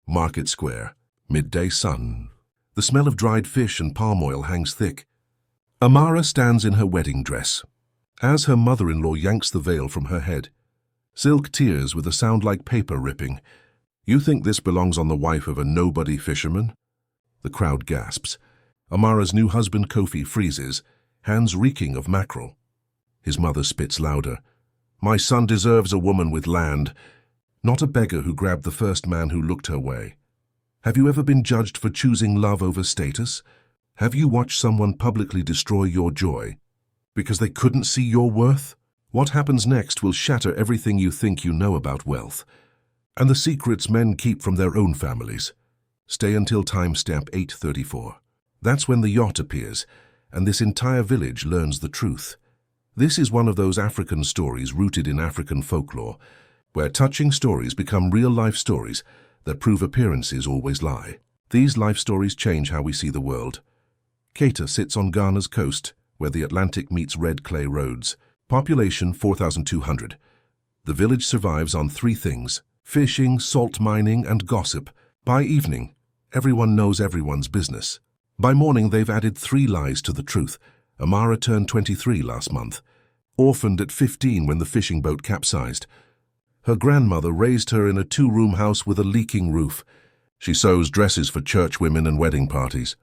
Market square. Midday sun. The smell of dried fish and palm oil hangs thick. Amara stands in her wedding dress. As her mother-in-law yanks the veil from her head, silk tears with a sound like paper ripping. You think this belongs on the wife of a nobody fisherman? The crowd gasps. Amara's new husband Kofi freezes, hands reeking of mackerel. His mother spits louder. My son deserves a woman with land, not a beggar who grabbed the first man who looked her way. Have you ever been judged for choosing love over status? Have you watched someone publicly destroy your joy because they couldn't see your worth? What happens next will shatter everything you think you know about wealth and the secrets men keep from their own families. Stay until timestamp 8:34. That's when the yacht appears, and this entire village learns the truth. This is one of those African stories rooted in African folklore, where touching stories become real-life stories that prove appearances always lie. These life stories change how we see the world. Keita sits on Ghana's coast, where the Atlantic meets red clay roads. Population 4,200. The village survives on three things: fishing, salt mining, and gossip. By evening, everyone knows everyone's business. By morning, they've added 3 lies to the truth. Amara turned 23 last month, orphaned at 15 when the fishing boat capsized. Her grandmother raised her in a 2-room house with a leaking roof. She sews dresses for church women and wedding parties.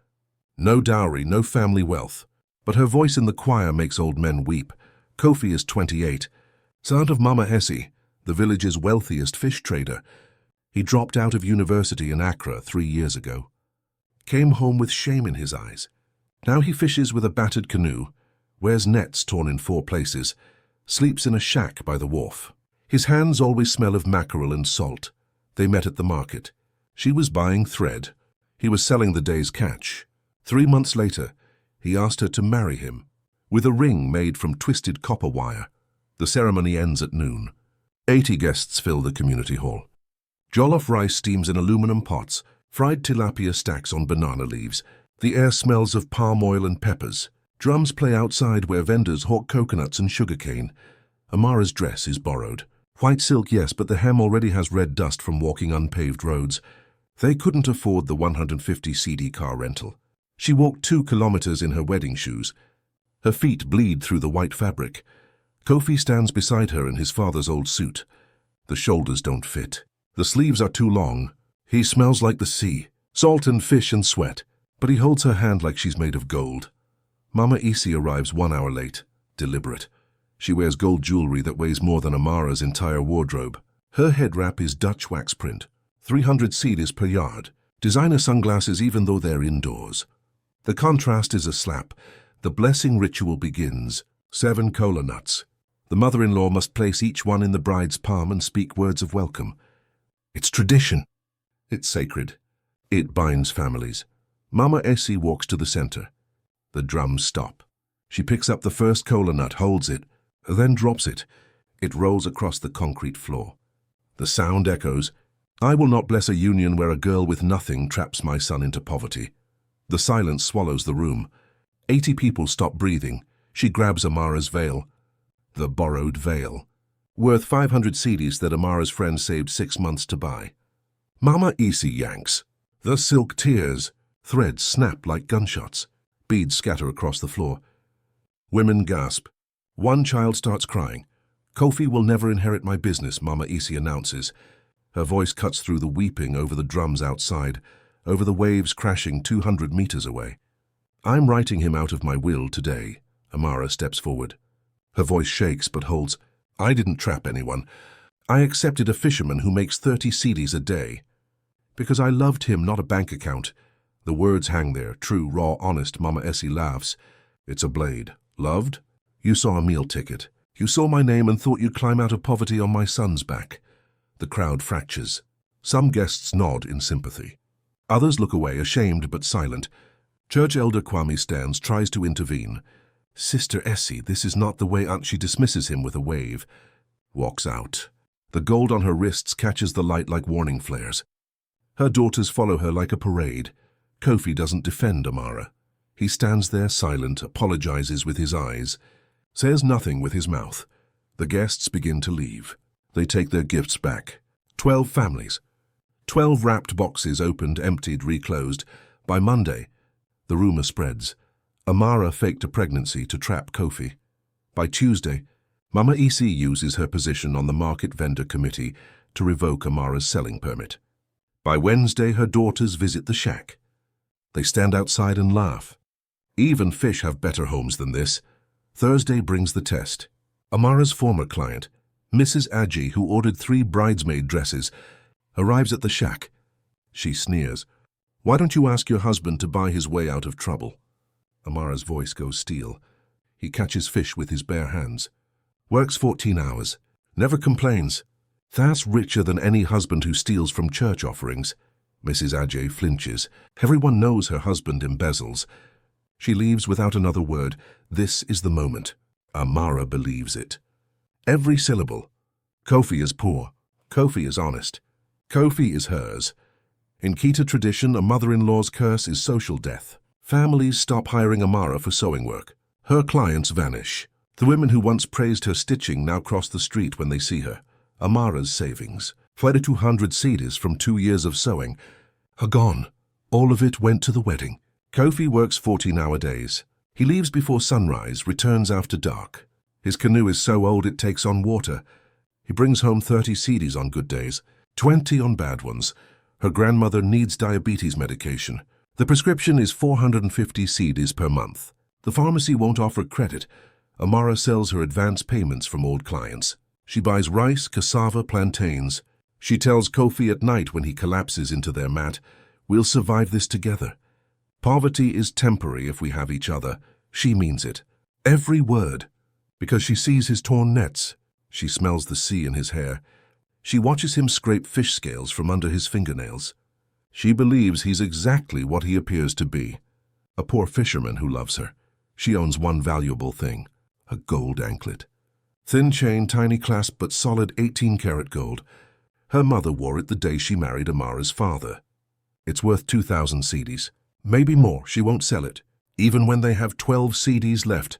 No dowry, no family wealth. But her voice in the choir makes old men weep. Kofi is 28, son of Mama Essie, the village's wealthiest fish trader. He dropped out of university in Accra 3 years ago. Came home with shame in his eyes. Now he fishes with a battered canoe, wears nets torn in 4 places, sleeps in a shack by the wharf. His hands always smell of mackerel and salt. They met at the market. She was buying thread. He was selling the day's catch. 3 months later, he asked her to marry him, with a ring made from twisted copper wire. The ceremony ends at noon. 80 guests fill the community hall. Jollof rice steams in aluminum pots, fried tilapia stacks on banana leaves. The air smells of palm oil and peppers. Drums play outside where vendors hawk coconuts and sugarcane. Amara's dress is borrowed. White silk, yes, but the hem already has red dust from walking unpaved roads. They couldn't afford the 150 CD car rental. She walked 2 kilometers in her wedding shoes. Her feet bleed through the white fabric. Kofi stands beside her in his father's old suit. The shoulders don't fit. The sleeves are too long. He smells like the sea, salt and fish and sweat, but he holds her hand like she's made of gold. Mama Essie arrives 1 hour late, deliberate. She wears gold jewelry that weighs more than Amara's entire wardrobe. Her head wrap is Dutch wax print, 300 cedis per yard. Designer sunglasses even though they're indoors. The contrast is a slap. The blessing ritual begins. 7 cola nuts. The mother-in-law must place each one in the bride's palm and speak words of welcome. It's tradition. It's sacred. It binds families. Mama Essie walks to the center. The drums stop. She picks up the first cola nut, holds it, then drops it. It rolls across the concrete floor. The sound echoes. I will not bless a union where a girl with nothing traps my son into poverty. The silence swallows the room. 80 people stop breathing. She grabs Amara's veil. The borrowed veil. Worth 500 cedis that Amara's friend saved 6 months to buy. Mama Essie yanks. The silk tears. Threads snap like gunshots. Beads scatter across the floor. Women gasp. One child starts crying. Kofi will never inherit my business, Mama Essie announces. Her voice cuts through the weeping over the drums outside, over the waves crashing 200 meters away. I'm writing him out of my will today. Amara steps forward. Her voice shakes but holds. I didn't trap anyone. I accepted a fisherman who makes 30 cedis a day. Because I loved him, not a bank account. The words hang there, true, raw, honest. Mama Essie laughs. It's a blade. Loved? You saw a meal ticket. You saw my name and thought you'd climb out of poverty on my son's back. The crowd fractures. Some guests nod in sympathy. Others look away, ashamed but silent. Church elder Kwame stands, tries to intervene. Sister Essie, this is not the way. She dismisses him with a wave. Walks out. The gold on her wrists catches the light like warning flares. Her daughters follow her like a parade. Kofi doesn't defend Amara. He stands there silent, apologizes with his eyes, says nothing with his mouth. The guests begin to leave. They take their gifts back. 12 families. 12 wrapped boxes opened, emptied, reclosed. By Monday, the rumor spreads. Amara faked a pregnancy to trap Kofi. By Tuesday, Mama Essie uses her position on the market vendor committee to revoke Amara's selling permit. By Wednesday, her daughters visit the shack. They stand outside and laugh. Even fish have better homes than this. Thursday brings the test. Amara's former client, Mrs. Adji, who ordered 3 bridesmaid dresses, arrives at the shack. She sneers. "Why don't you ask your husband to buy his way out of trouble?" Amara's voice goes steel. He catches fish with his bare hands. Works 14 hours. Never complains. That's richer than any husband who steals from church offerings. Mrs. Adji flinches. Everyone knows her husband embezzles. She leaves without another word. This is the moment. Amara believes it. Every syllable. Kofi is poor. Kofi is honest. Kofi is hers. In Kita tradition, a mother-in-law's curse is social death. Families stop hiring Amara for sewing work. Her clients vanish. The women who once praised her stitching now cross the street when they see her. Amara's savings, 2,200 cedis from 2 years of sewing, are gone. All of it went to the wedding. Kofi works 14-hour days. He leaves before sunrise, returns after dark. His canoe is so old it takes on water. He brings home 30 cedis on good days, 20 on bad ones. Her grandmother needs diabetes medication. The prescription is 450 cedis per month. The pharmacy won't offer credit. Amara sells her advance payments from old clients. She buys rice, cassava, plantains. She tells Kofi at night when he collapses into their mat, "We'll survive this together. Poverty is temporary if we have each other." She means it. Every word. Because she sees his torn nets. She smells the sea in his hair. She watches him scrape fish scales from under his fingernails. She believes he's exactly what he appears to be. A poor fisherman who loves her. She owns one valuable thing. A gold anklet. Thin chain, tiny clasp, but solid 18-karat gold. Her mother wore it the day she married Amara's father. It's worth 2,000 cedis. Maybe more. She won't sell it. Even when they have 12 cedis left.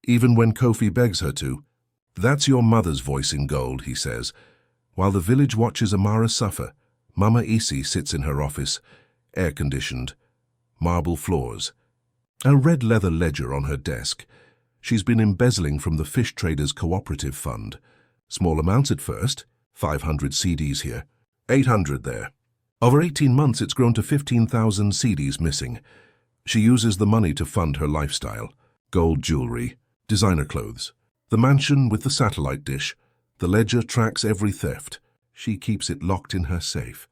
Even when Kofi begs her to. "That's your mother's voice in gold," he says. While the village watches Amara suffer, Mama Essie sits in her office, air-conditioned, marble floors. A red leather ledger on her desk. She's been embezzling from the fish traders' cooperative fund. Small amounts at first, 500 cedis here, 800 there. Over 18 months it's grown to 15,000 cedis missing. She uses the money to fund her lifestyle. Gold jewelry, designer clothes. The mansion with the satellite dish. The ledger tracks every theft. She keeps it locked in her safe.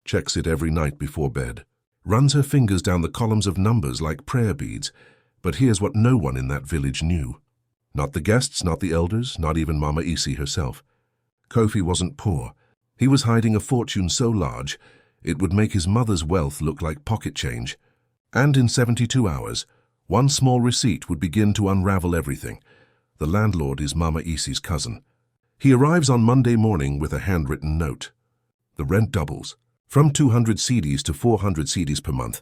Checks it every night before bed. Runs her fingers down the columns of numbers like prayer beads. But here's what no one in that village knew. Not the guests, not the elders, not even Mama Essie herself. Kofi wasn't poor. He was hiding a fortune so large, it would make his mother's wealth look like pocket change. And in 72 hours, one small receipt would begin to unravel everything. The landlord is Mama Essie's cousin. He arrives on Monday morning with a handwritten note. The rent doubles, from 200 cedis to 400 cedis per month,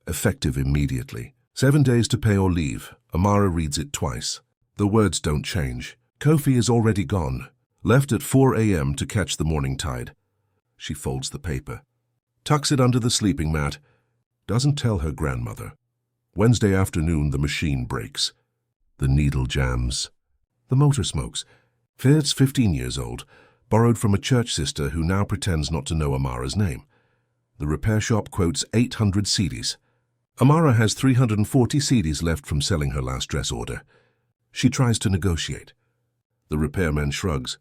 effective immediately. 7 days to pay or leave. Amara reads it twice. The words don't change. Kofi is already gone, left at 4 a.m. to catch the morning tide. She folds the paper, tucks it under the sleeping mat, doesn't tell her grandmother. Wednesday afternoon, the machine breaks. The needle jams. The motor smokes. Fiat's 15 years old, borrowed from a church sister who now pretends not to know Amara's name. The repair shop quotes 800 cedis. Amara has 340 cedis left from selling her last dress order. She tries to negotiate. The repairman shrugs.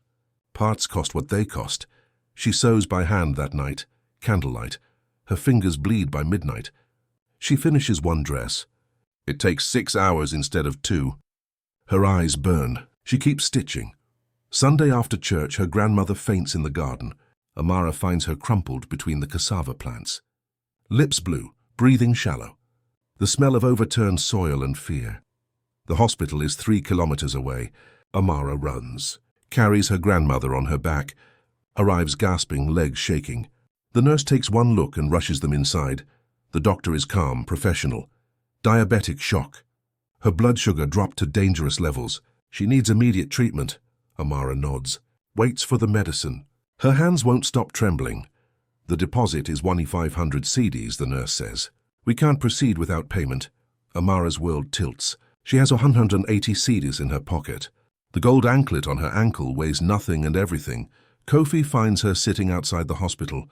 Parts cost what they cost. She sews by hand that night, candlelight. Her fingers bleed by midnight. She finishes one dress. It takes 6 hours instead of 2. Her eyes burn. She keeps stitching. Sunday after church, her grandmother faints in the garden. Amara finds her crumpled between the cassava plants. Lips blue, breathing shallow. The smell of overturned soil and fear. The hospital is 3 kilometers away. Amara runs, carries her grandmother on her back, arrives gasping, legs shaking. The nurse takes one look and rushes them inside. The doctor is calm, professional. Diabetic shock. Her blood sugar dropped to dangerous levels. She needs immediate treatment. Amara nods, waits for the medicine. Her hands won't stop trembling. The deposit is 1,500 cedis, the nurse says. We can't proceed without payment. Amara's world tilts. She has 180 cedis in her pocket. The gold anklet on her ankle weighs nothing and everything. Kofi finds her sitting outside the hospital.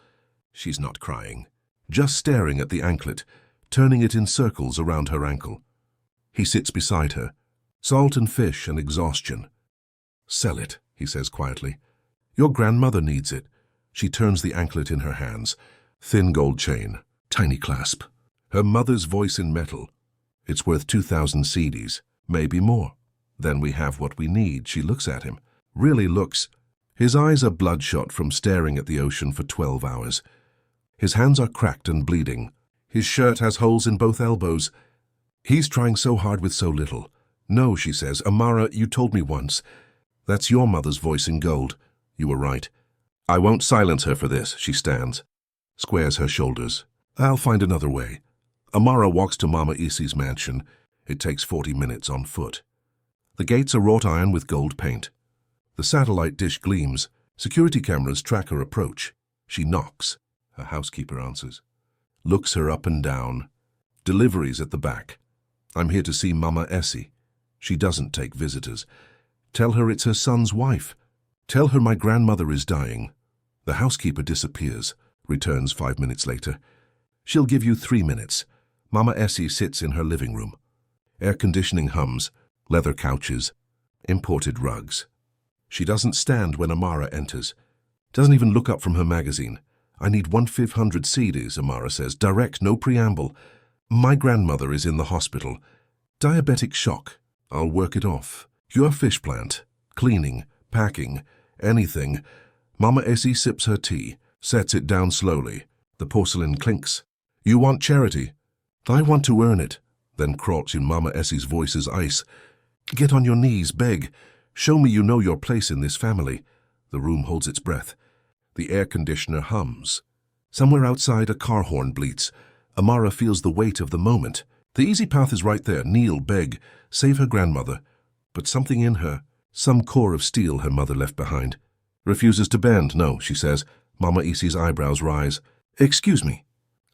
She's not crying, just staring at the anklet, turning it in circles around her ankle. He sits beside her. Salt and fish and exhaustion. Sell it, he says quietly. Your grandmother needs it. She turns the anklet in her hands. Thin gold chain, tiny clasp. Her mother's voice in metal. It's worth 2,000 cedis, maybe more. Then we have what we need. She looks at him. Really looks. His eyes are bloodshot from staring at the ocean for 12 hours. His hands are cracked and bleeding. His shirt has holes in both elbows. He's trying so hard with so little. No, she says. Amara, you told me once. That's your mother's voice in gold. You were right. I won't silence her for this. She stands, squares her shoulders. I'll find another way. Amara walks to Mama Essie's mansion. It takes 40 minutes on foot. The gates are wrought iron with gold paint. The satellite dish gleams. Security cameras track her approach. She knocks. Her housekeeper answers. Looks her up and down. Deliveries at the back. I'm here to see Mama Essie. She doesn't take visitors. Tell her it's her son's wife. Tell her my grandmother is dying. The housekeeper disappears, returns 5 minutes later. She'll give you 3 minutes. Mama Essie sits in her living room. Air conditioning hums, leather couches, imported rugs. She doesn't stand when Amara enters. Doesn't even look up from her magazine. I need 1,500 cedis, Amara says. Direct, no preamble. My grandmother is in the hospital. Diabetic shock. I'll work it off. Your fish plant. Cleaning, packing, anything. Mama Essie sips her tea, sets it down slowly. The porcelain clinks. You want charity? I want to earn it. Then crotch in Mama Essie's voice is ice. Get on your knees, beg. Show me you know your place in this family. The room holds its breath. The air conditioner hums. Somewhere outside, a car horn bleats. Amara feels the weight of the moment. The easy path is right there. Kneel, beg. Save her grandmother. But something in her, some core of steel her mother left behind, refuses to bend. No, she says. Mama Essie's eyebrows rise. Excuse me.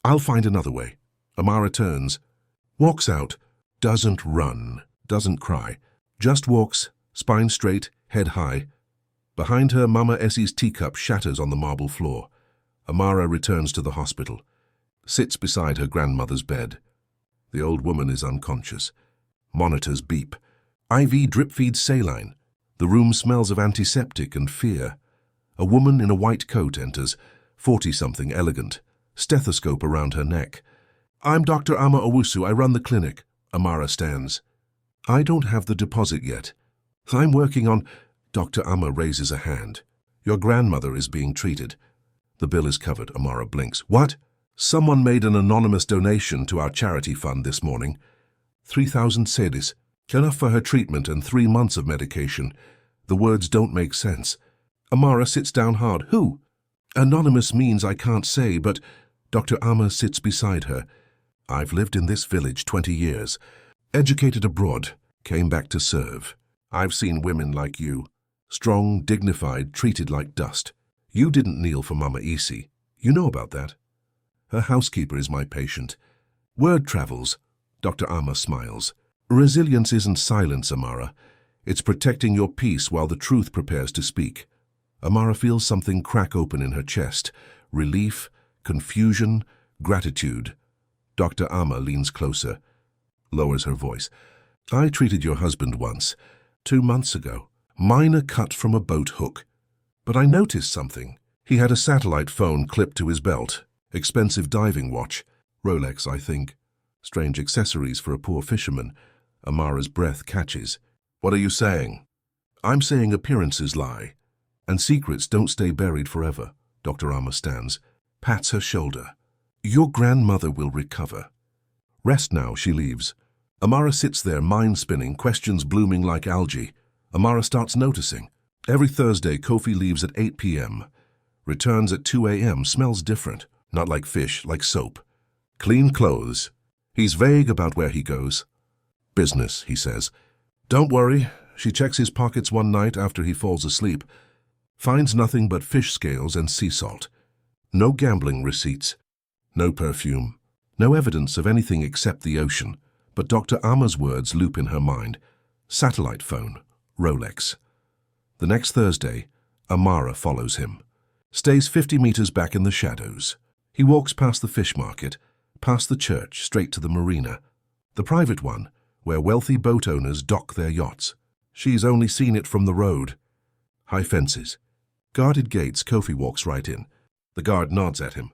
I'll find another way. Amara turns. Walks out. Doesn't run. Doesn't cry. Just walks, spine straight, head high. Behind her, Mama Essie's teacup shatters on the marble floor. Amara returns to the hospital. Sits beside her grandmother's bed. The old woman is unconscious. Monitors beep. IV drip feeds saline. The room smells of antiseptic and fear. A woman in a white coat enters, 40-something, elegant, stethoscope around her neck. I'm Dr. Ama Owusu. I run the clinic. Amara stands. I don't have the deposit yet. I'm working on... Dr. Ama raises a hand. Your grandmother is being treated. The bill is covered. Amara blinks. What? Someone made an anonymous donation to our charity fund this morning. 3,000 cedis. Enough for her treatment and 3 months of medication. The words don't make sense. Amara sits down hard. Who? Anonymous means I can't say, but Dr. Ama sits beside her. I've lived in this village 20 years. Educated abroad. Came back to serve. I've seen women like you. Strong, dignified, treated like dust. You didn't kneel for Mama Essie. You know about that. Her housekeeper is my patient. Word travels. Dr. Ama smiles. Resilience isn't silence, Amara. It's protecting your peace while the truth prepares to speak. Amara feels something crack open in her chest. Relief, confusion, gratitude. Dr. Ama leans closer, lowers her voice. I treated your husband once, 2 months ago. Minor cut from a boat hook. But I noticed something. He had a satellite phone clipped to his belt. Expensive diving watch. Rolex, I think. Strange accessories for a poor fisherman. Amara's breath catches. What are you saying? I'm saying appearances lie. And secrets don't stay buried forever. Dr. Ama stands, pats her shoulder. Your grandmother will recover. Rest now, she leaves. Amara sits there, mind spinning, questions blooming like algae. Amara starts noticing. Every Thursday, Kofi leaves at 8 p.m. Returns at 2 a.m., smells different. Not like fish, like soap. Clean clothes. He's vague about where he goes. Business, he says. Don't worry. She checks his pockets one night after he falls asleep. Finds nothing but fish scales and sea salt. No gambling receipts. No perfume. No evidence of anything except the ocean. But Dr. Amma's words loop in her mind. Satellite phone. Rolex. The next Thursday, Amara follows him. Stays 50 meters back in the shadows. He walks past the fish market, past the church, straight to the marina. The private one, where wealthy boat owners dock their yachts. She's only seen it from the road. High fences. Guarded gates. Kofi walks right in. The guard nods at him.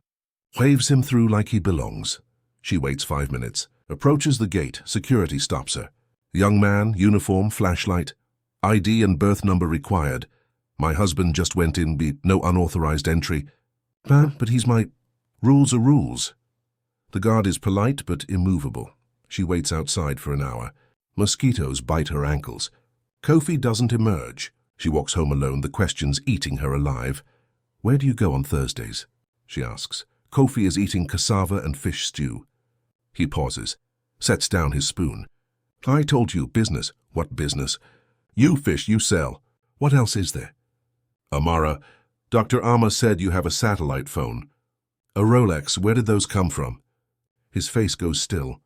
Waves him through like he belongs. She waits 5 minutes. Approaches the gate. Security stops her. Young man, uniform, flashlight. ID and birth number required. My husband just went in, no unauthorized entry. But he's my... Rules are rules. The guard is polite but immovable. She waits outside for an hour. Mosquitoes bite her ankles. Kofi doesn't emerge. She walks home alone, the questions eating her alive. Where do you go on Thursdays? She asks. Kofi is eating cassava and fish stew. He pauses, sets down his spoon. I told you, business. What business? You fish, you sell. What else is there? Amara, Dr. Amma said you have a satellite phone. A Rolex, where did those come from? His face goes still,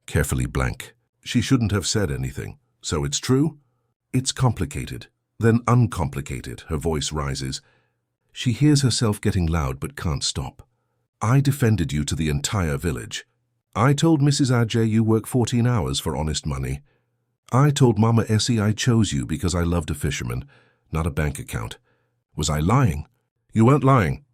carefully blank. She shouldn't have said anything. So it's true? It's complicated, then uncomplicated. Her voice rises. She hears herself getting loud but can't stop. I defended you to the entire village. I told Mrs. Ajay you work 14 hours for honest money. I told Mama Essie I chose you because I loved a fisherman, not a bank account. Was I lying? You weren't lying.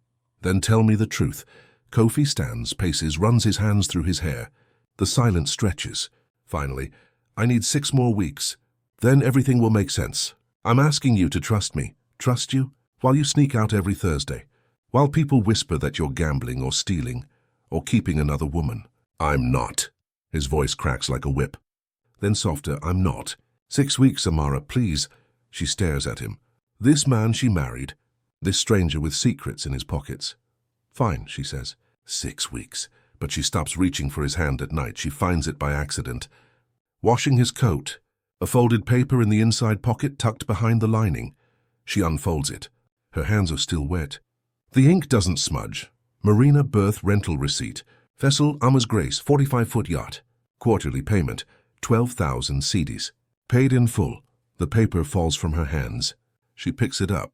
Then tell me the truth. Kofi stands, paces, runs his hands through his hair. The silence stretches. Finally, I need 6 more weeks. Then everything will make sense. I'm asking you to trust me. Trust you? While you sneak out every Thursday. While people whisper that you're gambling or stealing or keeping another woman. I'm not. His voice cracks like a whip. Then softer, I'm not. 6 weeks, Amara, please. She stares at him. This man she married. This stranger with secrets in his pockets. Fine, she says. 6 weeks. But she stops reaching for his hand at night. She finds it by accident. Washing his coat. A folded paper in the inside pocket tucked behind the lining. She unfolds it. Her hands are still wet. The ink doesn't smudge. Marina berth rental receipt. Vessel Amma's Grace, 45-foot yacht. Quarterly payment, 12,000 cedis. Paid in full. The paper falls from her hands. She picks it up.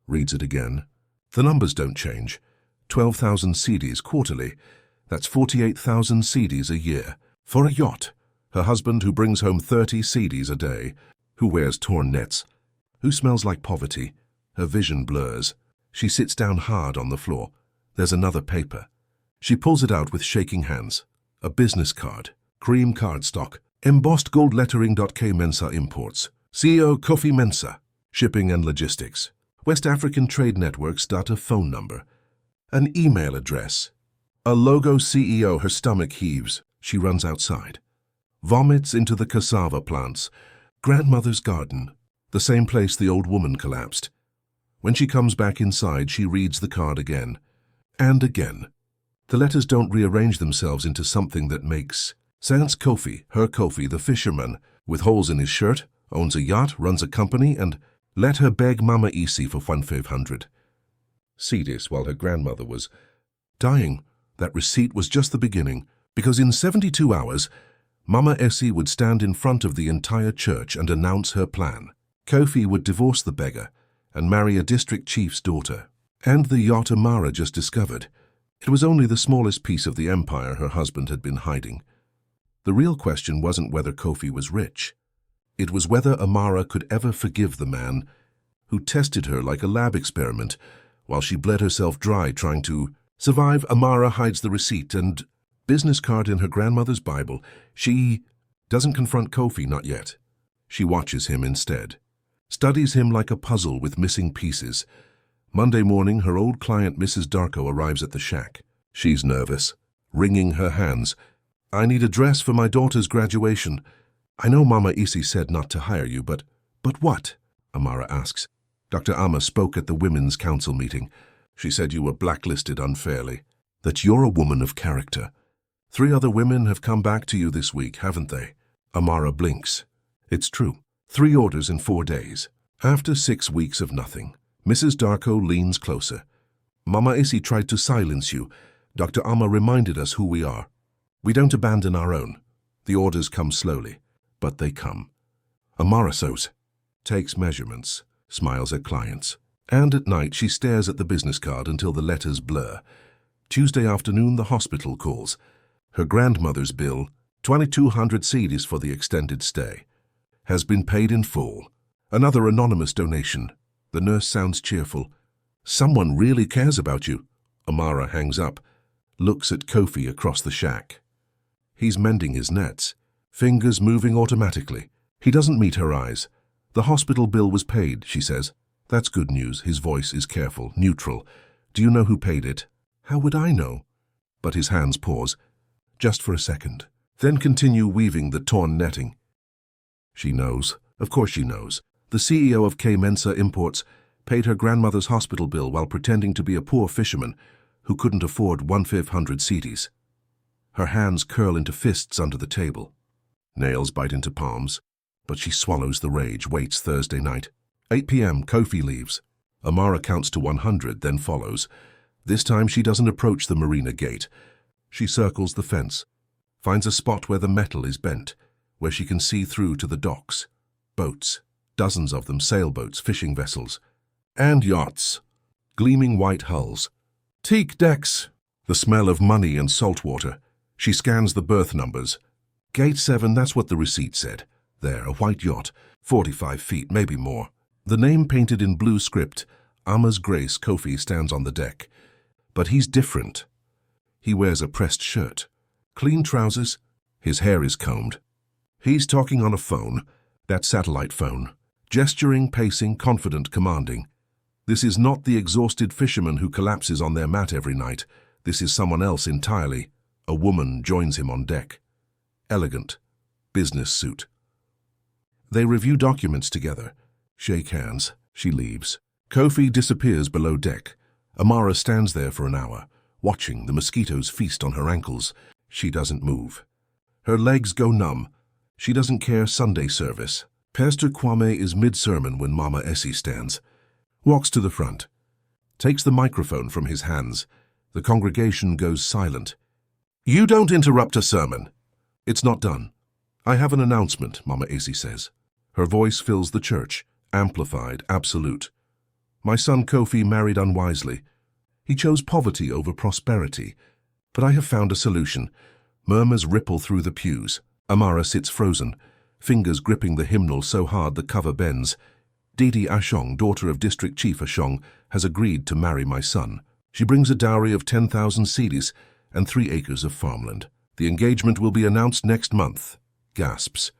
Reads it again. The numbers don't change. 12,000 cedis quarterly. That's 48,000 cedis a year. For a yacht. Her husband who brings home 30 cedis a day. Who wears torn nets. Who smells like poverty. Her vision blurs. She sits down hard on the floor. There's another paper. She pulls it out with shaking hands. A business card. Cream cardstock. Embossed gold lettering. K Mensa Imports. CEO Kofi Mensa. Shipping and logistics. West African Trade Networks. A phone number. An email address. A logo. CEO. Her stomach heaves. She runs outside. Vomits into the cassava plants. Grandmother's garden. The same place the old woman collapsed. When she comes back inside, she reads the card again. And again. The letters don't rearrange themselves into something that makes sense. Kofi, her Kofi, the fisherman, with holes in his shirt, owns a yacht, runs a company, and let her beg Mama Essie for 1,500 cedis while her grandmother was dying. That receipt was just the beginning, because in 72 hours, Mama Essie would stand in front of the entire church and announce her plan. Kofi would divorce the beggar and marry a district chief's daughter. And the yacht Amara just discovered. It was only the smallest piece of the empire her husband had been hiding. The real question wasn't whether Kofi was rich. It was whether Amara could ever forgive the man who tested her like a lab experiment while she bled herself dry trying to survive. Amara hides the receipt and business card in her grandmother's Bible. She doesn't confront Kofi, not yet. She watches him instead. Studies him like a puzzle with missing pieces. Monday morning, her old client Mrs. Darko arrives at the shack. She's nervous, wringing her hands. I need a dress for my daughter's graduation. I know Mama Essie said not to hire you, but what? Amara asks. Dr. Amma spoke at the Women's Council meeting. She said you were blacklisted unfairly, that you're a woman of character. 3 other women have come back to you this week, haven't they? Amara blinks. It's true. 3 orders in 4 days. After 6 weeks of nothing. Mrs. Darko leans closer. Mama Essie tried to silence you. Dr. Amma reminded us who we are. We don't abandon our own. The orders come slowly, but they come. Amara sews, takes measurements, smiles at clients, and at night she stares at the business card until the letters blur. Tuesday afternoon the hospital calls. Her grandmother's bill, 2,200 cedis for the extended stay, has been paid in full. Another anonymous donation. The nurse sounds cheerful. Someone really cares about you. Amara hangs up, looks at Kofi across the shack. He's mending his nets, fingers moving automatically. He doesn't meet her eyes. The hospital bill was paid, she says. That's good news. His voice is careful, neutral. Do you know who paid it? How would I know? But his hands pause, just for a second, then continue weaving the torn netting. She knows. Of course she knows. The CEO of K Mensa Imports paid her grandmother's hospital bill while pretending to be a poor fisherman who couldn't afford 1,500 cedis. Her hands curl into fists under the table. Nails bite into palms, but she swallows the rage, waits Thursday night. 8 p.m. Kofi leaves. Amara counts to 100, then follows. This time she doesn't approach the marina gate. She circles the fence, finds a spot where the metal is bent, where she can see through to the docks. Boats, dozens of them, sailboats, fishing vessels, and yachts, gleaming white hulls. Teak decks, the smell of money and salt water. She scans the berth numbers. Gate 7, that's what the receipt said. There, a white yacht, 45 feet, maybe more. The name painted in blue script, Ama's Grace. Kofi stands on the deck. But he's different. He wears a pressed shirt, clean trousers, his hair is combed. He's talking on a phone, that satellite phone, gesturing, pacing, confident, commanding. This is not the exhausted fisherman who collapses on their mat every night. This is someone else entirely. A woman joins him on deck. Elegant, business suit. They review documents together, shake hands. She leaves. Kofi disappears below deck. Amara stands there for an hour, watching the mosquitoes feast on her ankles. She doesn't move. Her legs go numb. She doesn't care. Sunday service. Pastor Kwame is mid-sermon when Mama Essie stands. Walks to the front. Takes the microphone from his hands. The congregation goes silent. You don't interrupt a sermon. It's not done. I have an announcement, Mama Essie says. Her voice fills the church, amplified, absolute. My son Kofi married unwisely. He chose poverty over prosperity. But I have found a solution. Murmurs ripple through the pews. Amara sits frozen, fingers gripping the hymnal so hard the cover bends. Didi Ashong, daughter of District Chief Ashong, has agreed to marry my son. She brings a dowry of 10,000 cedis and 3 acres of farmland. The engagement will be announced next month. Gasps.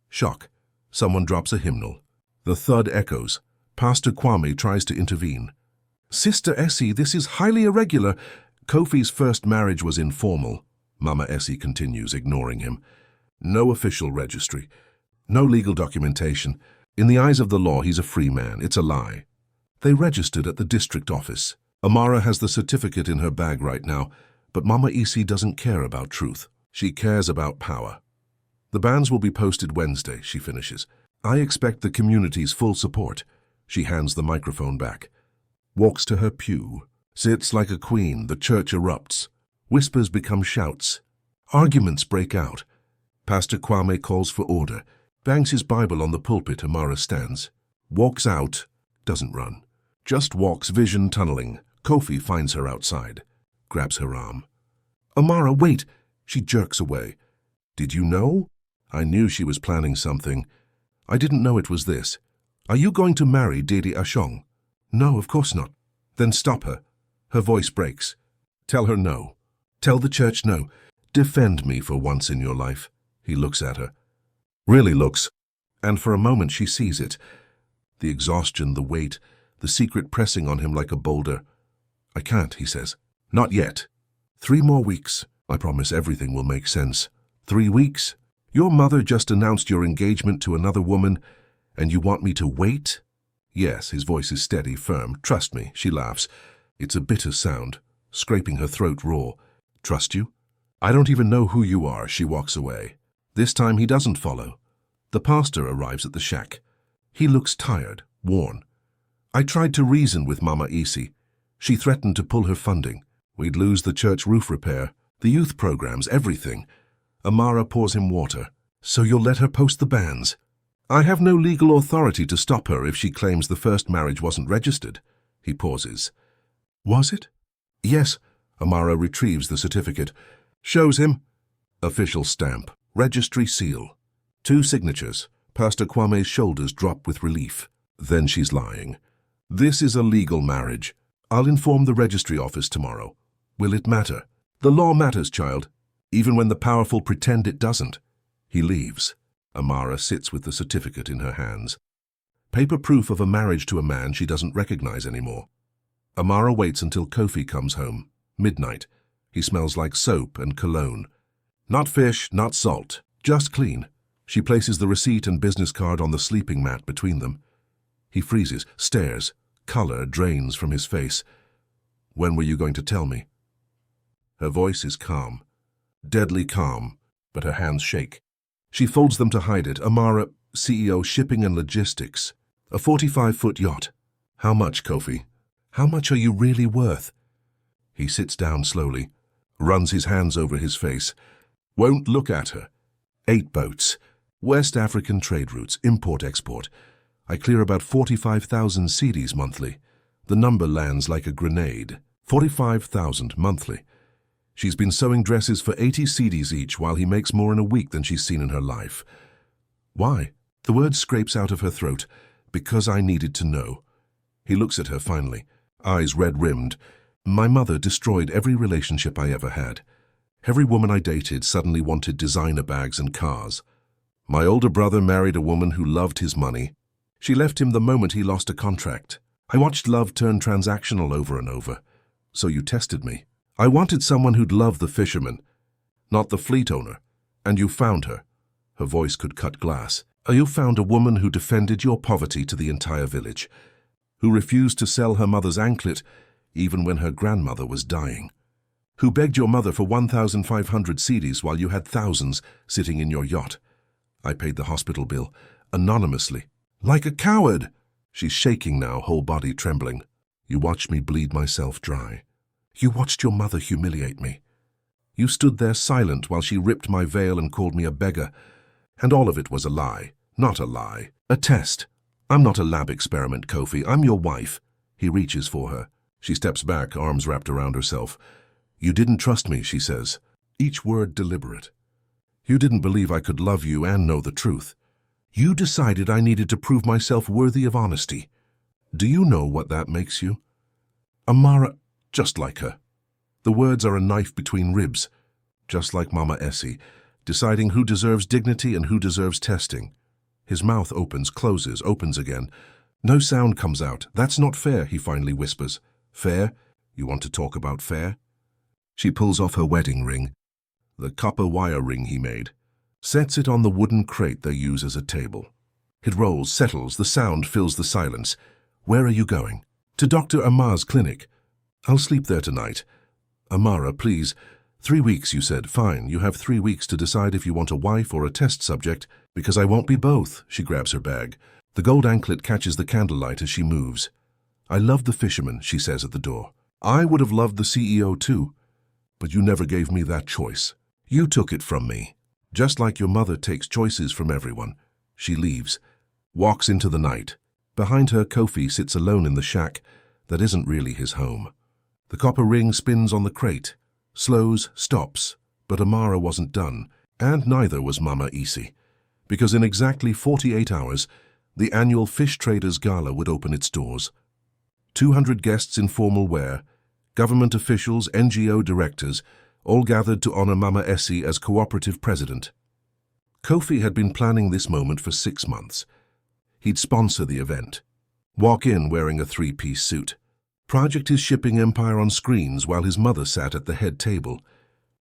Shock. Someone drops a hymnal. The thud echoes. Pastor Kwame tries to intervene. Sister Essie, this is highly irregular. Kofi's first marriage was informal. Mama Essie continues, ignoring him. No official registry. No legal documentation. In the eyes of the law, he's a free man. It's a lie. They registered at the district office. Amara has the certificate in her bag right now, but Mama Essie doesn't care about truth. She cares about power. The bans will be posted Wednesday, she finishes. I expect the community's full support. She hands the microphone back. Walks to her pew. Sits like a queen. The church erupts. Whispers become shouts. Arguments break out. Pastor Kwame calls for order. Bangs his Bible on the pulpit. Amara stands. Walks out. Doesn't run. Just walks, vision tunneling. Kofi finds her outside. Grabs her arm. Amara, wait! She jerks away. Did you know? I knew she was planning something. I didn't know it was this. Are you going to marry Didi Ashong? No, of course not. Then stop her. Her voice breaks. Tell her no. Tell the church no. Defend me for once in your life. He looks at her. Really looks. And for a moment she sees it. The exhaustion, the weight, the secret pressing on him like a boulder. I can't, he says. Not yet. 3 more weeks. I promise everything will make sense. 3 weeks? Your mother just announced your engagement to another woman, and you want me to wait? Yes, his voice is steady, firm. Trust me, she laughs. It's a bitter sound, scraping her throat raw. Trust you? I don't even know who you are. She walks away. This time he doesn't follow. The pastor arrives at the shack. He looks tired, worn. I tried to reason with Mama Essie. She threatened to pull her funding. We'd lose the church roof repair, the youth programs, everything. Amara pours him water. So you'll let her post the bans? I have no legal authority to stop her if she claims the first marriage wasn't registered. He pauses. Was it? Yes. Amara retrieves the certificate. Shows him. Official stamp. Registry seal. 2 signatures. Pastor Kwame's shoulders drop with relief. Then she's lying. This is a legal marriage. I'll inform the registry office tomorrow. Will it matter? The law matters, child, even when the powerful pretend it doesn't. He leaves. Amara sits with the certificate in her hands. Paper proof of a marriage to a man she doesn't recognize anymore. Amara waits until Kofi comes home. Midnight. He smells like soap and cologne. Not fish, not salt, just clean. She places the receipt and business card on the sleeping mat between them. He freezes, stares. Color drains from his face. When were you going to tell me? Her voice is calm. Deadly calm, but her hands shake. She folds them to hide it. Amara, CEO Shipping and Logistics. A 45-foot yacht. How much, Kofi? How much are you really worth? He sits down slowly, runs his hands over his face. Won't look at her. 8 boats. West African trade routes, import-export. I clear about 45,000 cedis monthly. The number lands like a grenade. 45,000 monthly. She's been sewing dresses for 80 cedis each while he makes more in a week than she's seen in her life. Why? The word scrapes out of her throat. Because I needed to know. He looks at her finally, eyes red-rimmed. My mother destroyed every relationship I ever had. Every woman I dated suddenly wanted designer bags and cars. My older brother married a woman who loved his money. She left him the moment he lost a contract. I watched love turn transactional over and over. So you tested me. I wanted someone who'd love the fisherman, not the fleet owner. And you found her. Her voice could cut glass. You found a woman who defended your poverty to the entire village, who refused to sell her mother's anklet even when her grandmother was dying, who begged your mother for 1,500 cedis while you had thousands sitting in your yacht. I paid the hospital bill, anonymously. Like a coward! She's shaking now, whole body trembling. You watched me bleed myself dry. You watched your mother humiliate me. You stood there silent while she ripped my veil and called me a beggar. And all of it was a lie. Not a lie. A test. I'm not a lab experiment, Kofi. I'm your wife. He reaches for her. She steps back, arms wrapped around herself. You didn't trust me, she says. Each word deliberate. You didn't believe I could love you and know the truth. You decided I needed to prove myself worthy of honesty. Do you know what that makes you? Amara, just like her. The words are a knife between ribs, just like Mama Essie, deciding who deserves dignity and who deserves testing. His mouth opens, closes, opens again. No sound comes out. That's not fair, he finally whispers. Fair? You want to talk about fair? She pulls off her wedding ring, the copper wire ring he made, sets it on the wooden crate they use as a table. It rolls, settles, the sound fills the silence. Where are you going? To Dr. Amar's clinic. I'll sleep there tonight. Amara, please. 3 weeks, you said. Fine, you have 3 weeks to decide if you want a wife or a test subject, because I won't be both. She grabs her bag. The gold anklet catches the candlelight as she moves. I love the fisherman, she says at the door. I would have loved the CEO too, but you never gave me that choice. You took it from me, just like your mother takes choices from everyone. She leaves, walks into the night. Behind her, Kofi sits alone in the shack that isn't really his home. The copper ring spins on the crate, slows, stops, but Amara wasn't done, and neither was Mama Essie, because in exactly 48 hours, the annual Fish Traders Gala would open its doors. 200 guests in formal wear, government officials, NGO directors, all gathered to honor Mama Essie as cooperative president. Kofi had been planning this moment for 6 months. He'd sponsor the event, walk in wearing a 3-piece suit, project his shipping empire on screens while his mother sat at the head table,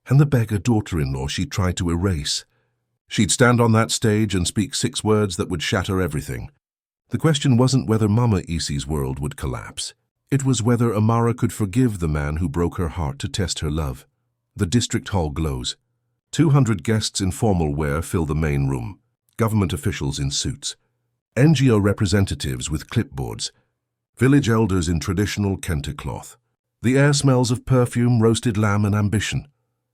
and the beggar daughter-in-law she'd tried to erase. She'd stand on that stage and speak 6 words that would shatter everything. The question wasn't whether Mama Essie's world would collapse. It was whether Amara could forgive the man who broke her heart to test her love. The district hall glows. 200 guests in formal wear fill the main room, government officials in suits, NGO representatives with clipboards, village elders in traditional kente cloth. The air smells of perfume, roasted lamb, and ambition.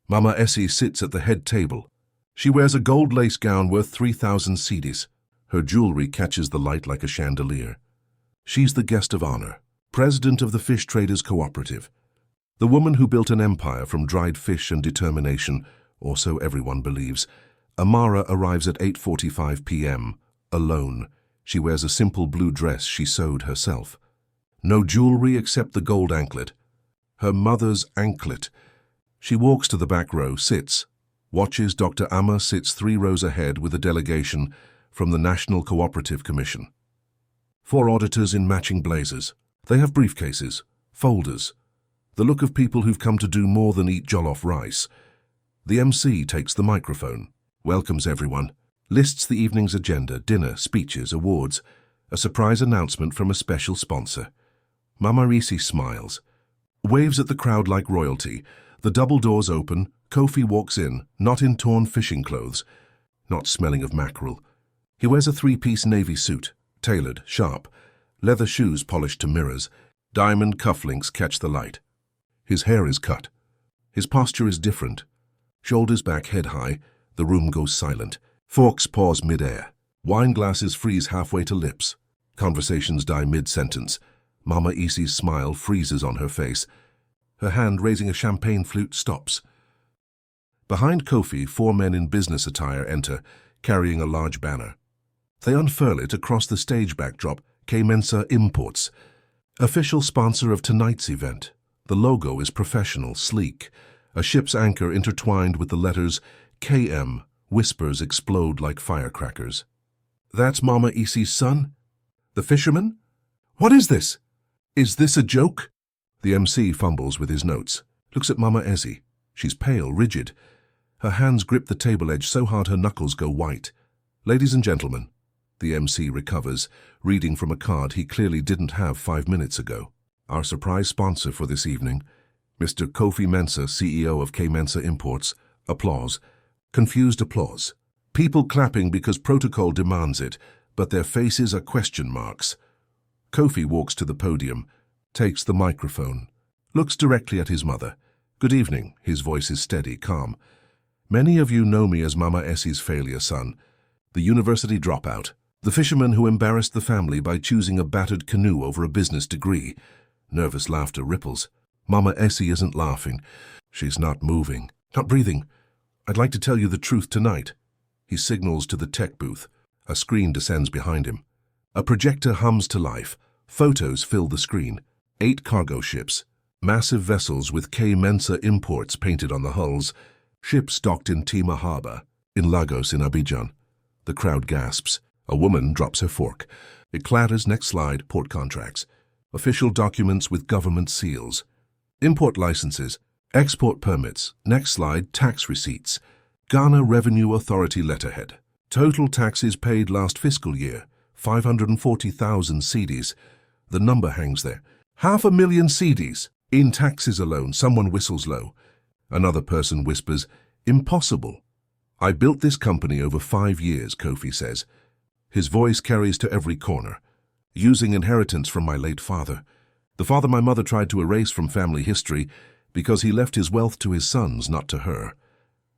Mama Essie sits at the head table. She wears a gold lace gown worth 3,000 cedis. Her jewelry catches the light like a chandelier. She's the guest of honor, president of the Fish Traders Cooperative. The woman who built an empire from dried fish and determination, or so everyone believes. Amara arrives at 8:45 p.m., alone. She wears a simple blue dress she sewed herself. No jewelry except the gold anklet. Her mother's anklet. She walks to the back row, sits, watches Dr. Amara sits 3 rows ahead with a delegation from the National Cooperative Commission. 4 auditors in matching blazers. They have briefcases, folders, the look of people who've come to do more than eat jollof rice. The MC takes the microphone, welcomes everyone, lists the evening's agenda, dinner, speeches, awards, a surprise announcement from a special sponsor. Mama Essie smiles, waves at the crowd like royalty. The double doors open. Kofi walks in, not in torn fishing clothes, not smelling of mackerel. He wears a 3-piece navy suit, tailored, sharp, leather shoes polished to mirrors, diamond cufflinks catch the light. His hair is cut. His posture is different. Shoulders back, head high. The room goes silent. Forks pause mid-air. Wine glasses freeze halfway to lips. Conversations die mid-sentence. Mama Essie's smile freezes on her face. Her hand raising a champagne flute stops. Behind Kofi, 4 men in business attire enter, carrying a large banner. They unfurl it across the stage backdrop. Mensa Imports, official sponsor of tonight's event. The logo is professional, sleek. A ship's anchor intertwined with the letters KM. Whispers explode like firecrackers. That's Mama Essie's son? The fisherman? What is this? Is this a joke? The MC fumbles with his notes, looks at Mama Essie. She's pale, rigid. Her hands grip the table edge so hard her knuckles go white. Ladies and gentlemen, the MC recovers, reading from a card he clearly didn't have 5 minutes ago. Our surprise sponsor for this evening, Mr. Kofi Mensa, CEO of Mensa Imports. Applause. Confused applause. People clapping because protocol demands it, but their faces are question marks. Kofi walks to the podium, takes the microphone, looks directly at his mother. Good evening. His voice is steady, calm. Many of you know me as Mama Essie's failure son, the university dropout, the fisherman who embarrassed the family by choosing a battered canoe over a business degree. Nervous laughter ripples. Mama Essie isn't laughing. She's not moving, not breathing. I'd like to tell you the truth tonight. He signals to the tech booth. A screen descends behind him. A projector hums to life. Photos fill the screen. 8 cargo ships. Massive vessels with Mensa Imports painted on the hulls. Ships docked in Tima Harbor, in Lagos in Abidjan. The crowd gasps. A woman drops her fork. It clatters. Next slide. Port contracts. Official documents with government seals. Import licenses. Export permits. Next slide. Tax receipts. Ghana Revenue Authority letterhead. Total taxes paid last fiscal year, 540,000 cedis. The number hangs there. 500,000 cedis. In taxes alone. Someone whistles low. Another person whispers, impossible. I built this company over 5 years, Kofi says. His voice carries to every corner. Using inheritance from my late father. The father my mother tried to erase from family history because he left his wealth to his sons, not to her.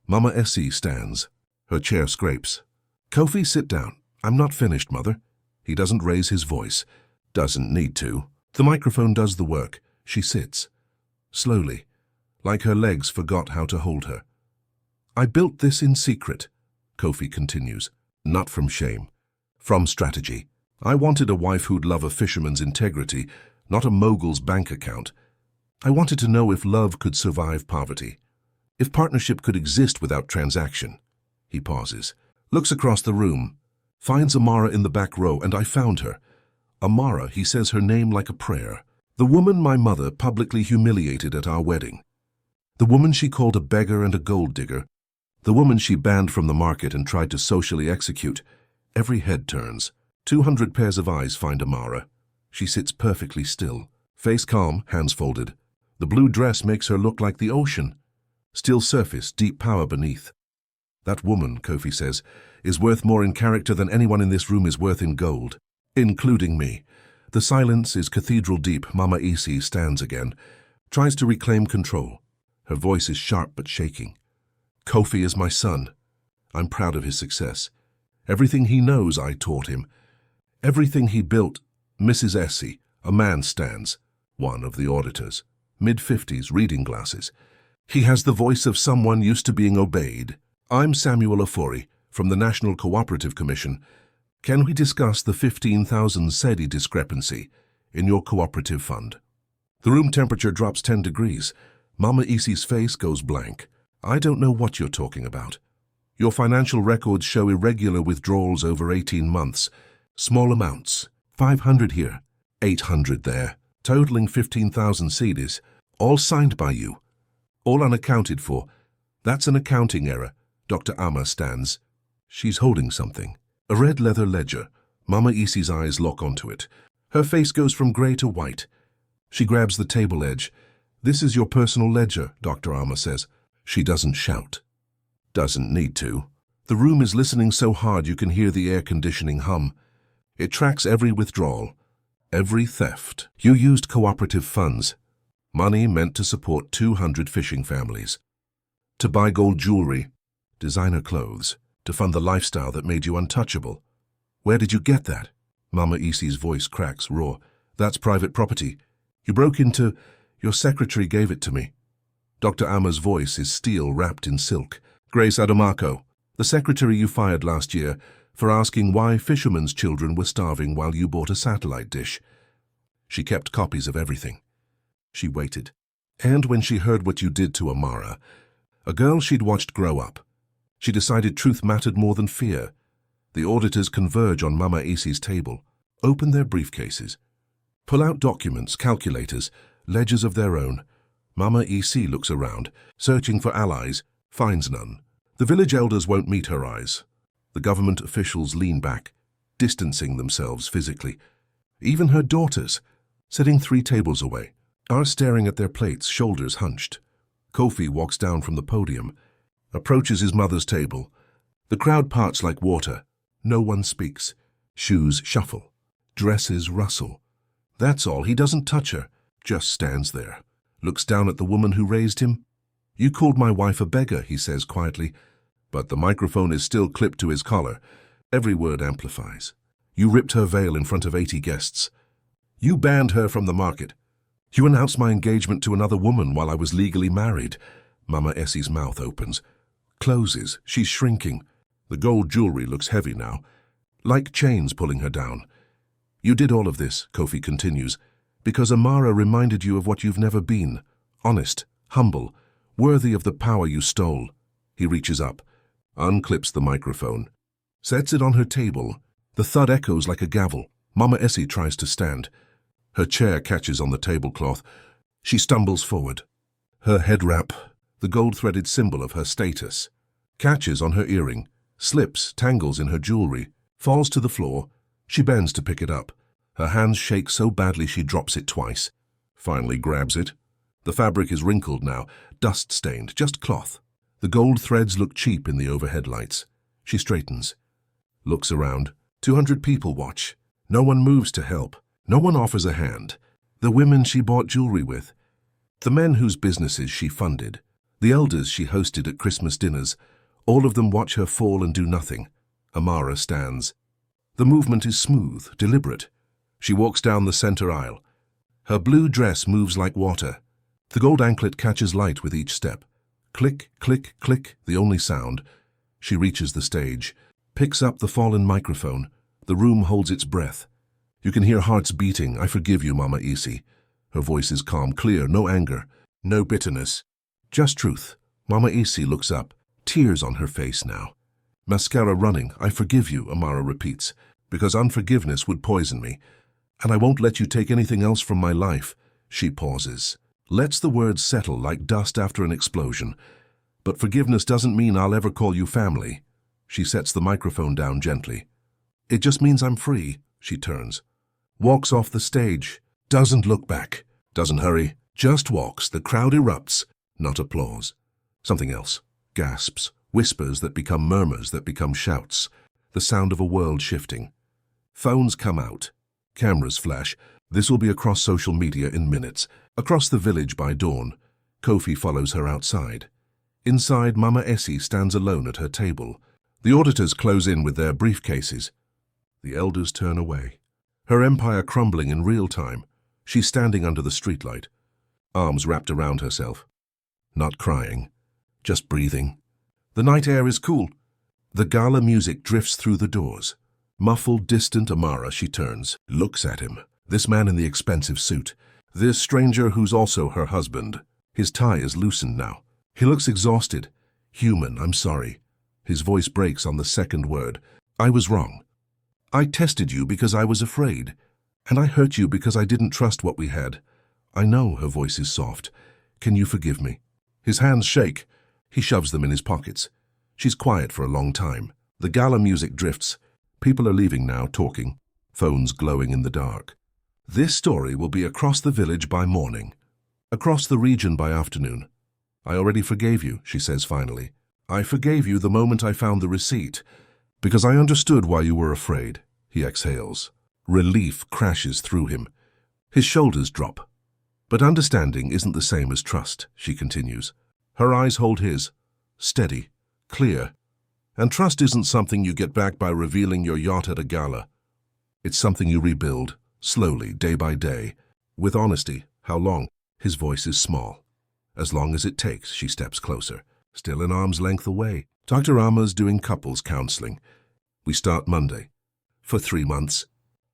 Mama Essie stands. Her chair scrapes. Kofi, sit down. I'm not finished, mother. He doesn't raise his voice. Doesn't need to. The microphone does the work. She sits. Slowly, like her legs forgot how to hold her. I built this in secret, Kofi continues. Not from shame. From strategy. I wanted a wife who'd love a fisherman's integrity, not a mogul's bank account. I wanted to know if love could survive poverty. If partnership could exist without transaction. He pauses. Looks across the room. Finds Amara in the back row, and I found her. Amara, he says her name like a prayer. The woman my mother publicly humiliated at our wedding. The woman she called a beggar and a gold digger. The woman she banned from the market and tried to socially execute. Every head turns. 200 pairs of eyes find Amara. She sits perfectly still. Face calm, hands folded. The blue dress makes her look like the ocean. Still surface, deep power beneath. That woman, Kofi says, is worth more in character than anyone in this room is worth in gold. Including me. The silence is cathedral deep. Mama Essie stands again. tries to reclaim control. Her voice is sharp but shaking. Kofi is my son. I'm proud of his success. Everything he knows I taught him. Everything he built. Mrs. Essie, a man stands, one of the auditors, mid-50s, reading glasses. He has the voice of someone used to being obeyed. I'm Samuel Ofori, from the National Cooperative Commission. Can we discuss the 15,000 SEDI discrepancy in your cooperative fund? The room temperature drops 10 degrees. Mama Essie's face goes blank. I don't know what you're talking about. Your financial records show irregular withdrawals over 18 months. Small amounts. 500 here, 800 there, totaling 15,000 cedis, all signed by you. All unaccounted for. That's an accounting error. Dr. Amara stands. She's holding something. A red leather ledger. Mama Essie's eyes lock onto it. Her face goes from grey to white. She grabs the table edge. This is your personal ledger, Dr. Amara says. She doesn't shout. Doesn't need to. The room is listening so hard you can hear the air conditioning hum. It tracks every withdrawal, every theft. You used cooperative funds, money meant to support 200 fishing families, to buy gold jewelry, designer clothes, to fund the lifestyle that made you untouchable. Where did you get that? Mama Essie's voice cracks raw. That's private property. You broke into... Your secretary gave it to me. Dr. Amara's voice is steel wrapped in silk. Grace Adamako, the secretary you fired last year, for asking why fishermen's children were starving while you bought a satellite dish. She kept copies of everything. She waited. And when she heard what you did to Amara, a girl she'd watched grow up, she decided truth mattered more than fear. The auditors converge on Mama Essie's table, open their briefcases, pull out documents, calculators, ledgers of their own. Mama Essie looks around, searching for allies, finds none. The village elders won't meet her eyes. The government officials lean back, distancing themselves physically. Even her daughters, sitting 3 tables away, are staring at their plates, shoulders hunched. Kofi walks down from the podium, approaches his mother's table. The crowd parts like water. No one speaks. Shoes shuffle. Dresses rustle. That's all. He doesn't touch her, just stands there. Looks down at the woman who raised him. You called my wife a beggar, he says quietly. But the microphone is still clipped to his collar. Every word amplifies. You ripped her veil in front of 80 guests. You banned her from the market. You announced my engagement to another woman while I was legally married. Mama Essie's mouth opens. Closes. She's shrinking. The gold jewelry looks heavy now, like chains pulling her down. You did all of this, Kofi continues, because Amara reminded you of what you've never been. Honest, humble, worthy of the power you stole. He reaches up, unclips the microphone, sets it on her table. The thud echoes like a gavel. Mama Essie tries to stand. Her chair catches on the tablecloth. She stumbles forward. Her head wrap, the gold-threaded symbol of her status, catches on her earring, slips, tangles in her jewelry, falls to the floor. She bends to pick it up. Her hands shake so badly she drops it twice. Finally grabs it. The fabric is wrinkled now, dust-stained, just cloth. The gold threads look cheap in the overhead lights. She straightens, looks around. 200 people watch. No one moves to help. No one offers a hand. The women she bought jewelry with. The men whose businesses she funded. The elders she hosted at Christmas dinners. All of them watch her fall and do nothing. Amara stands. The movement is smooth, deliberate. She walks down the center aisle. Her blue dress moves like water. The gold anklet catches light with each step. Click, click, click, the only sound. She reaches the stage, picks up the fallen microphone. The room holds its breath. You can hear hearts beating. I forgive you, Mama Essie. Her voice is calm, clear, no anger, no bitterness. Just truth. Mama Essie looks up, tears on her face now. Mascara running. I forgive you, Amara repeats, because unforgiveness would poison me. And I won't let you take anything else from my life. She pauses, lets the words settle like dust after an explosion. But forgiveness doesn't mean I'll ever call you family. She sets the microphone down gently. It just means I'm free. She turns, walks off the stage, doesn't look back, doesn't hurry, just walks. The crowd erupts, not applause. Something else. Gasps, whispers that become murmurs that become shouts. The sound of a world shifting. Phones come out. Cameras flash. This will be across social media in minutes, across the village by dawn. Kofi follows her outside. Inside, Mama Essie stands alone at her table. The auditors close in with their briefcases. The elders turn away. Her empire crumbling in real time. She's standing under the streetlight, arms wrapped around herself. Not crying, just breathing. The night air is cool. The gala music drifts through the doors. Muffled, distant Amara, she turns, looks at him. This man in the expensive suit. This stranger who's also her husband. His tie is loosened now. He looks exhausted. Human, I'm sorry. His voice breaks on the second word. I was wrong. I tested you because I was afraid. And I hurt you because I didn't trust what we had. I know, her voice is soft. Can you forgive me? His hands shake. He shoves them in his pockets. She's quiet for a long time. The gala music drifts. People are leaving now, talking. Phones glowing in the dark. This story will be across the village by morning. Across the region by afternoon. I already forgave you, she says finally. I forgave you the moment I found the receipt. Because I understood why you were afraid. He exhales. Relief crashes through him. His shoulders drop. But understanding isn't the same as trust, she continues. Her eyes hold his. Steady. Clear. And trust isn't something you get back by revealing your yacht at a gala. It's something you rebuild, slowly, day by day. With honesty. How long? His voice is small. As long as it takes, she steps closer. Still an arm's length away. Dr. Ama's doing couples counseling. We start Monday. For 3 months.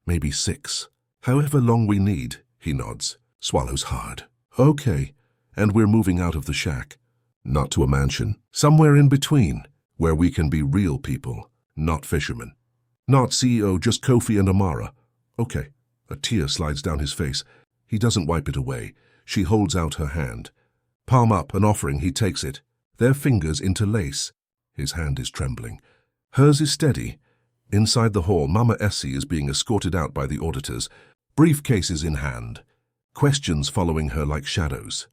Maybe 6. However long we need, he nods. Swallows hard. Okay. And we're moving out of the shack. Not to a mansion. Somewhere in between, where we can be real people, not fishermen. Not CEO, just Kofi and Amara. Okay. A tear slides down his face. He doesn't wipe it away. She holds out her hand. Palm up, an offering, he takes it. Their fingers interlace. His hand is trembling. Hers is steady. Inside the hall, Mama Essie is being escorted out by the auditors, briefcases in hand. Questions following her like shadows.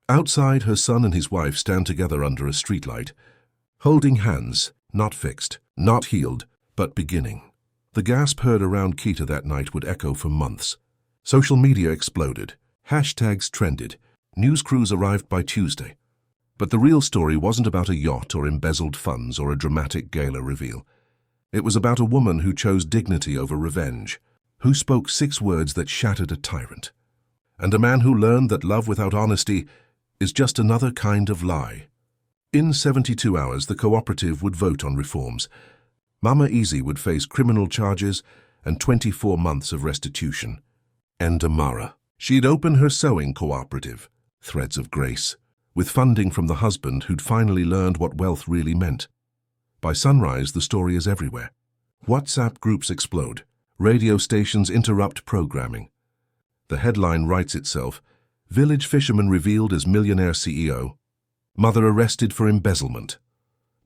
Outside, her son and his wife stand together under a streetlight, holding hands, not fixed, not healed, but beginning. The gasp heard around Kita that night would echo for months. Social media exploded. Hashtags trended. News crews arrived by Tuesday. But the real story wasn't about a yacht or embezzled funds or a dramatic gala reveal. It was about a woman who chose dignity over revenge, who spoke 6 words that shattered a tyrant, and a man who learned that love without honesty is just another kind of lie. In 72 hours, the cooperative would vote on reforms. Mama Essie would face criminal charges and 24 months of restitution. And Amara. She'd open her sewing cooperative, Threads of Grace, with funding from the husband who'd finally learned what wealth really meant. By sunrise, the story is everywhere. WhatsApp groups explode. Radio stations interrupt programming. The headline writes itself, Village Fisherman revealed as Millionaire CEO. Mother arrested for embezzlement.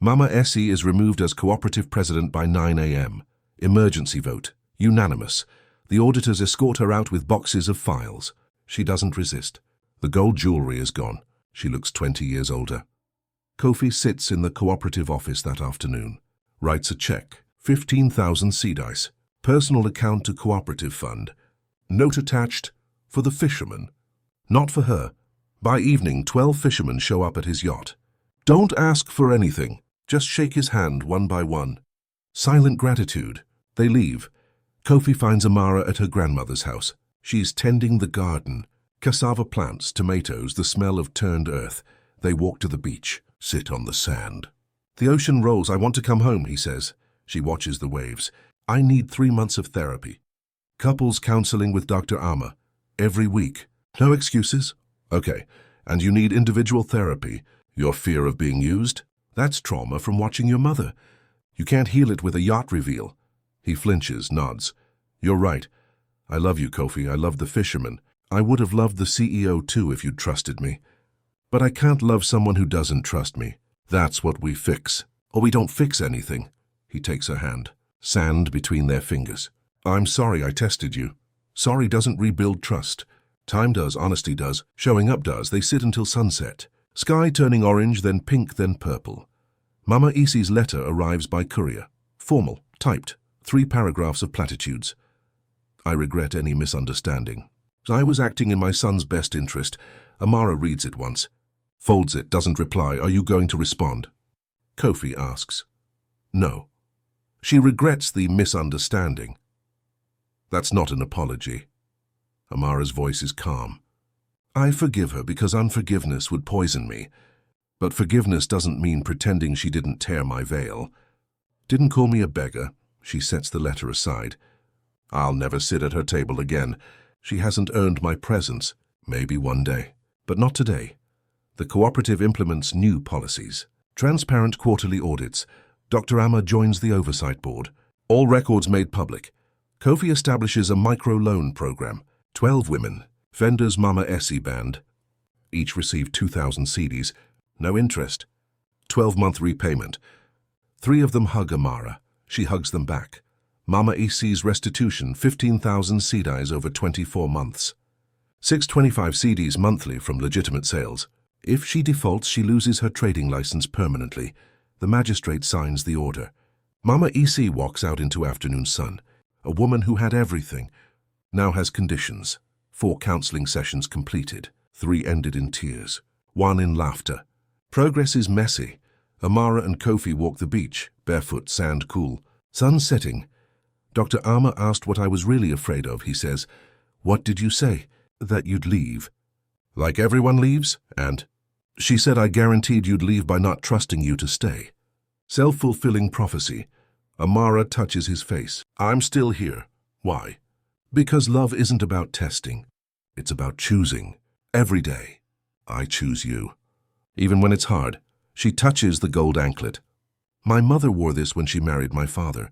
Mama Essie is removed as cooperative president by 9 a.m. Emergency vote. Unanimous. The auditors escort her out with boxes of files. She doesn't resist. The gold jewelry is gone. She looks 20 years older. Kofi sits in the cooperative office that afternoon. Writes a check. 15,000 sea dice. Personal account to cooperative fund. Note attached. For the fisherman. Not for her. By evening, 12 fishermen show up at his yacht. Don't ask for anything. Just shake his hand one by one. Silent gratitude. They leave. Kofi finds Amara at her grandmother's house. She's tending the garden. Cassava plants, tomatoes, the smell of turned earth. They walk to the beach, sit on the sand. The ocean rolls. I want to come home, he says. She watches the waves. I need 3 months of therapy. Couples counseling with Dr. Amara. Every week. No excuses? Okay. And you need individual therapy. Your fear of being used? That's trauma from watching your mother. You can't heal it with a yacht reveal. He flinches, nods. You're right. I love you, Kofi. I love the fisherman. I would have loved the CEO too if you'd trusted me. But I can't love someone who doesn't trust me. That's what we fix. Or we don't fix anything. He takes her hand. Sand between their fingers. I'm sorry I tested you. Sorry doesn't rebuild trust. Time does, honesty does, showing up does. They sit until sunset. Sky turning orange, then pink, then purple. Mama Essie's letter arrives by courier. Formal, typed. 3 paragraphs of platitudes. I regret any misunderstanding. I was acting in my son's best interest. Amara reads it once, folds it, doesn't reply. Are you going to respond? Kofi asks. No. She regrets the misunderstanding. That's not an apology. Amara's voice is calm. I forgive her because unforgiveness would poison me. But forgiveness doesn't mean pretending she didn't tear my veil. Didn't call me a beggar. She sets the letter aside. I'll never sit at her table again. She hasn't earned my presence. Maybe one day. But not today. The cooperative implements new policies. Transparent quarterly audits. Dr. Amara joins the oversight board. All records made public. Kofi establishes a micro-loan program. 12 women. Vendors Mama Essie band. Each receive 2,000 cedis. No interest. 12-month repayment. 3 of them hug Amara. She hugs them back. Mama Essie's restitution, 15,000 cedis over 24 months. 625 cedis monthly from legitimate sales. If she defaults, she loses her trading license permanently. The magistrate signs the order. Mama Essie walks out into afternoon sun. A woman who had everything, now has conditions. 4 counseling sessions completed. 3 ended in tears. 1 in laughter. Progress is messy. Amara and Kofi walk the beach, barefoot, sand cool. Sun setting. Dr. Amara asked what I was really afraid of, he says. What did you say? That you'd leave. Like everyone leaves? And she said I guaranteed you'd leave by not trusting you to stay. Self-fulfilling prophecy. Amara touches his face. I'm still here. Why? Because love isn't about testing. It's about choosing. Every day. I choose you. Even when it's hard. She touches the gold anklet. My mother wore this when she married my father.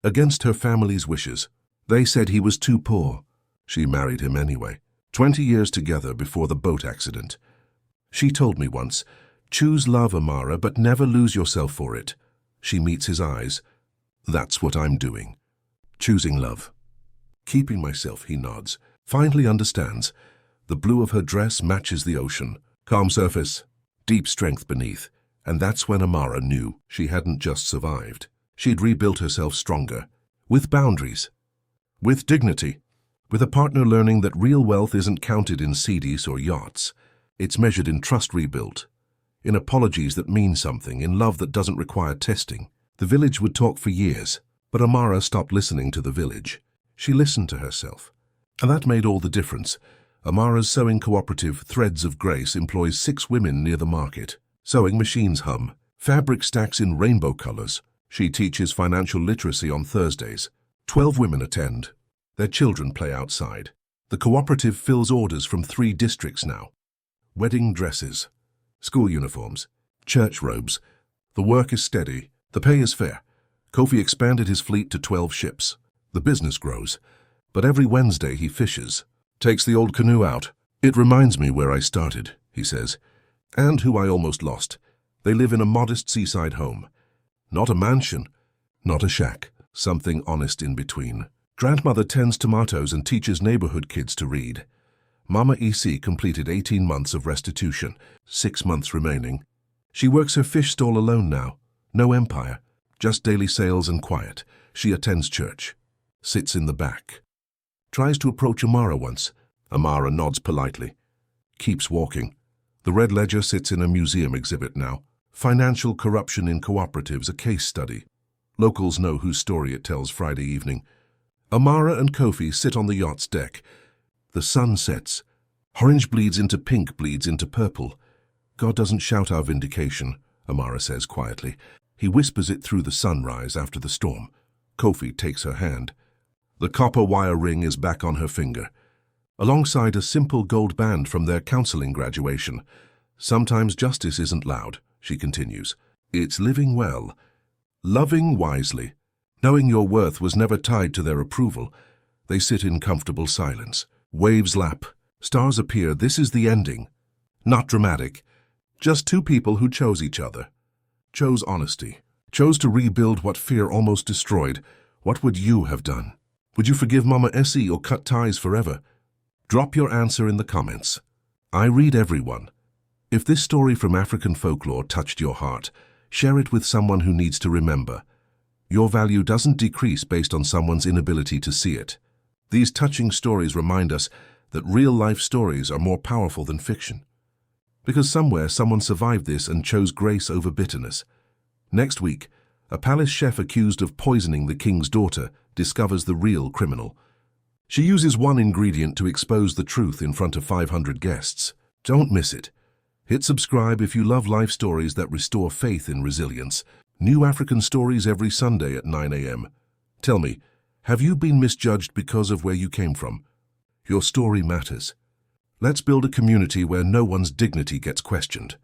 Against her family's wishes. They said he was too poor. She married him anyway. 20 years together before the boat accident. She told me once, choose love, Amara, but never lose yourself for it. She meets his eyes. That's what I'm doing. Choosing love. Keeping myself, he nods. Finally understands. The blue of her dress matches the ocean. Calm surface, deep strength beneath. And that's when Amara knew she hadn't just survived. She'd rebuilt herself stronger. With boundaries. With dignity. With a partner learning that real wealth isn't counted in cedis or yachts. It's measured in trust rebuilt. In apologies that mean something, in love that doesn't require testing. The village would talk for years, but Amara stopped listening to the village. She listened to herself. And that made all the difference. Amara's sewing cooperative, Threads of Grace, employs 6 women near the market. Sewing machines hum. Fabric stacks in rainbow colors. She teaches financial literacy on Thursdays. 12 women attend. Their children play outside. The cooperative fills orders from 3 districts now. Wedding dresses. School uniforms. Church robes. The work is steady. The pay is fair. Kofi expanded his fleet to 12 ships. The business grows. But every Wednesday he fishes. Takes the old canoe out. It reminds me where I started, he says. And who I almost lost. They live in a modest seaside home. Not a mansion. Not a shack. Something honest in between. Grandmother tends tomatoes and teaches neighborhood kids to read. Mama Essie completed 18 months of restitution. 6 months remaining. She works her fish stall alone now. No empire. Just daily sales and quiet. She attends church. Sits in the back. Tries to approach Amara once. Amara nods politely. Keeps walking. The red ledger sits in a museum exhibit now. Financial corruption in cooperatives, a case study. Locals know whose story it tells Friday evening. Amara and Kofi sit on the yacht's deck. The sun sets. Orange bleeds into pink, bleeds into purple. God doesn't shout our vindication, Amara says quietly. He whispers it through the sunrise after the storm. Kofi takes her hand. The copper wire ring is back on her finger. Alongside a simple gold band from their counseling graduation. Sometimes justice isn't loud, she continues. It's living well. Loving wisely. Knowing your worth was never tied to their approval. They sit in comfortable silence. Waves lap. Stars appear. This is the ending. Not dramatic. Just 2 people who chose each other. Chose honesty. Chose to rebuild what fear almost destroyed. What would you have done? Would you forgive Mama Essie or cut ties forever? Drop your answer in the comments. I read everyone. If this story from African folklore touched your heart, share it with someone who needs to remember. Your value doesn't decrease based on someone's inability to see it. These touching stories remind us that real-life stories are more powerful than fiction. Because somewhere someone survived this and chose grace over bitterness. Next week, a palace chef accused of poisoning the king's daughter discovers the real criminal. She uses one ingredient to expose the truth in front of 500 guests. Don't miss it. Hit subscribe if you love life stories that restore faith in resilience. New African stories every Sunday at 9 a.m. Tell me, have you been misjudged because of where you came from? Your story matters. Let's build a community where no one's dignity gets questioned.